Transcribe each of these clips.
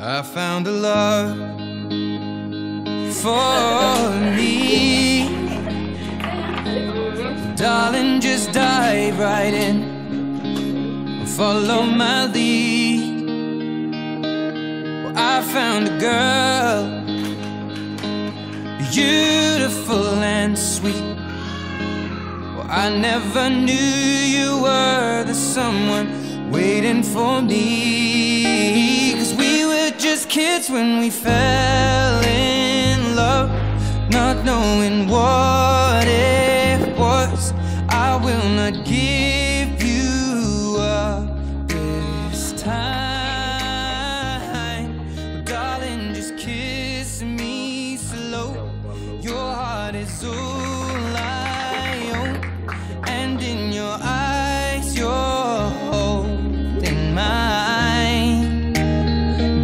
I found a love for me. Darling, just dive right in and follow my lead. Well, I found a girl, beautiful and sweet. Well, I never knew you were the someone waiting for me. 'Cause we were just kids when we fell in love, not knowing what it was. I will not give you up this time. Darling, just kiss me slow. Your heart is all I own, and in your eyes you're holding mine.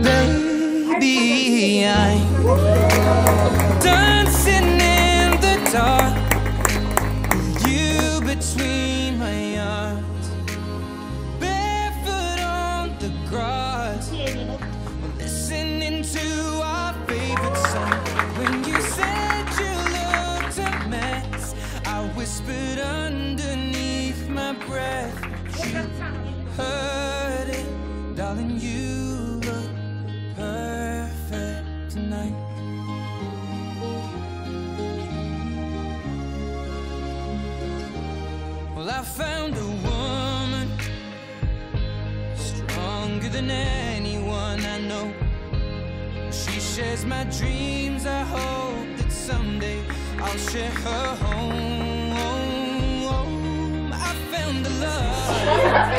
Baby, I'm dancing in the dark, you between my arms, barefoot on the grass, listening to our favorite song. When you said you looked a mess, I whispered underneath my breath, but you heard it. Darling, you look perfect tonight. Well, I found a woman stronger than anyone I know. She shares my dreams. I hope that someday I'll share her home. I found a love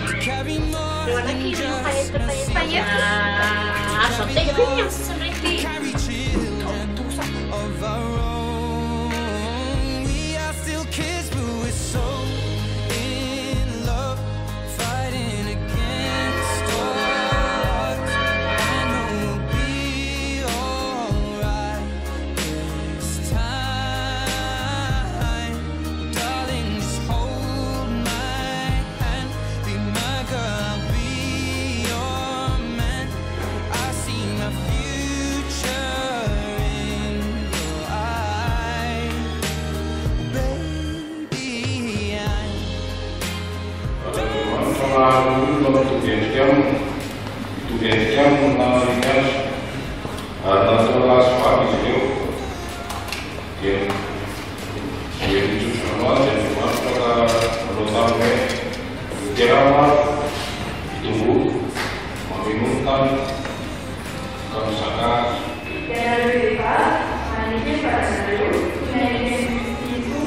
to carry more than just messages, to carry children of our own. We are still kids, but we're so in love, fighting against odds. I know we'll be alright this time. Darling, just hold my hand, be my girl, I'll be your man. I see my future in your eyes. Baby, Kalau tugasnya menarikan harta sekolah sekolah di situ, dia itu semua dan semua kita menurut sampai kira ditunggu membingungkan kalau misalkan dari Pak, ini pada dulu, itu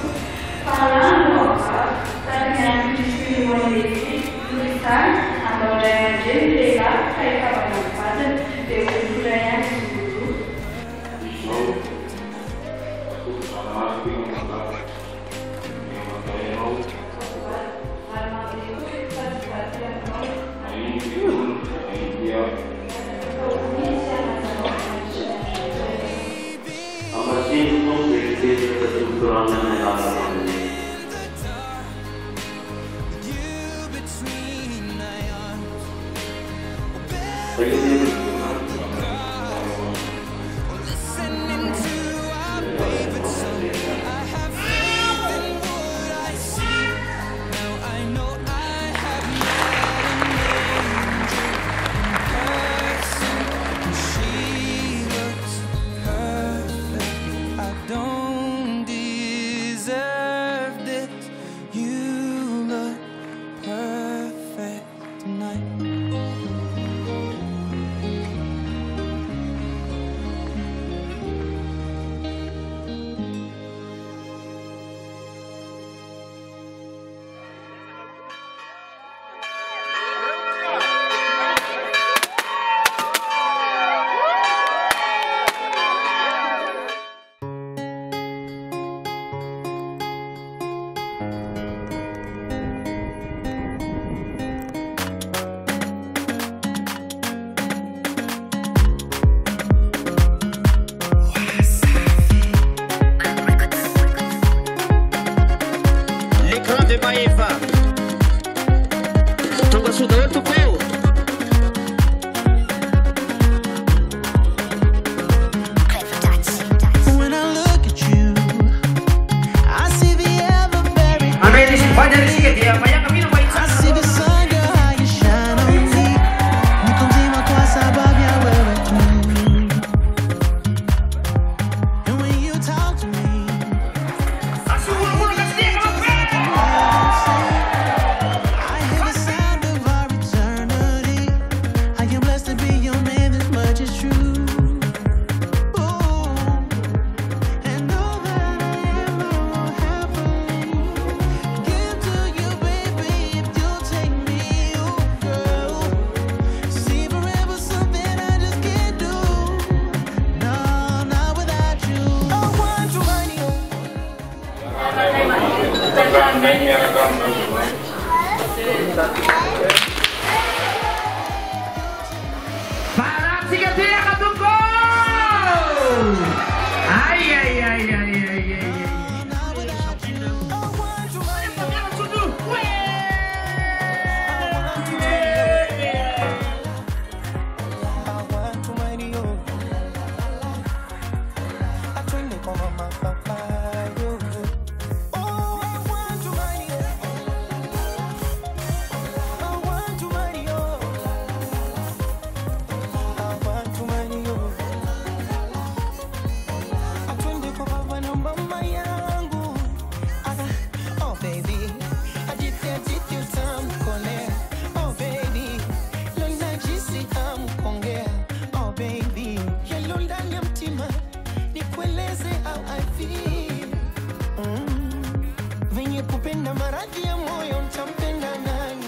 palang lokal, dengan memiliki tulisan atau legend desa kayak kapan dewa budaya dulu. so aku sama bingung juga yang makanya mau ini dia apa sih untuk berpikir kesimpulannya yang listening to our favorite song. I have faith in what I see. Now I know I have met an angel in person, and she looks perfect. I don't deserve this. You look perfect tonight. de Baeva. Tonga Sudan to go. Parang sige tiyak katungko! Ay, ay, ay, ay, ay, ay, ay. Kupenda maradhi ya moyo mtampenda nani?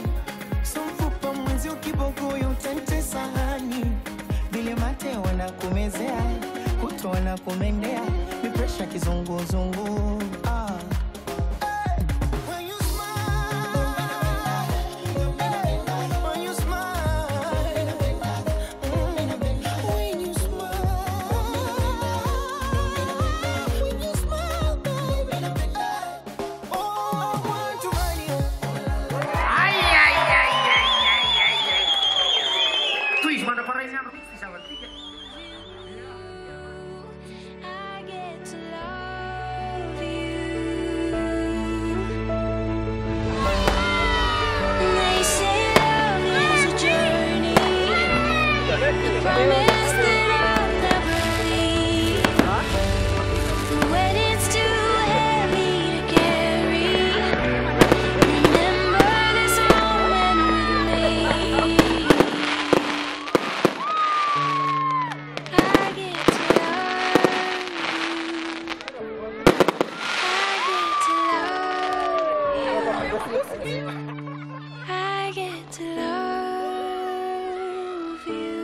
Somfupa mwenzi ukibogoyo utente sahani. Vile mate wanakumezea, kuto wanakumendea, mipresha kizunguzungu. I get to love you.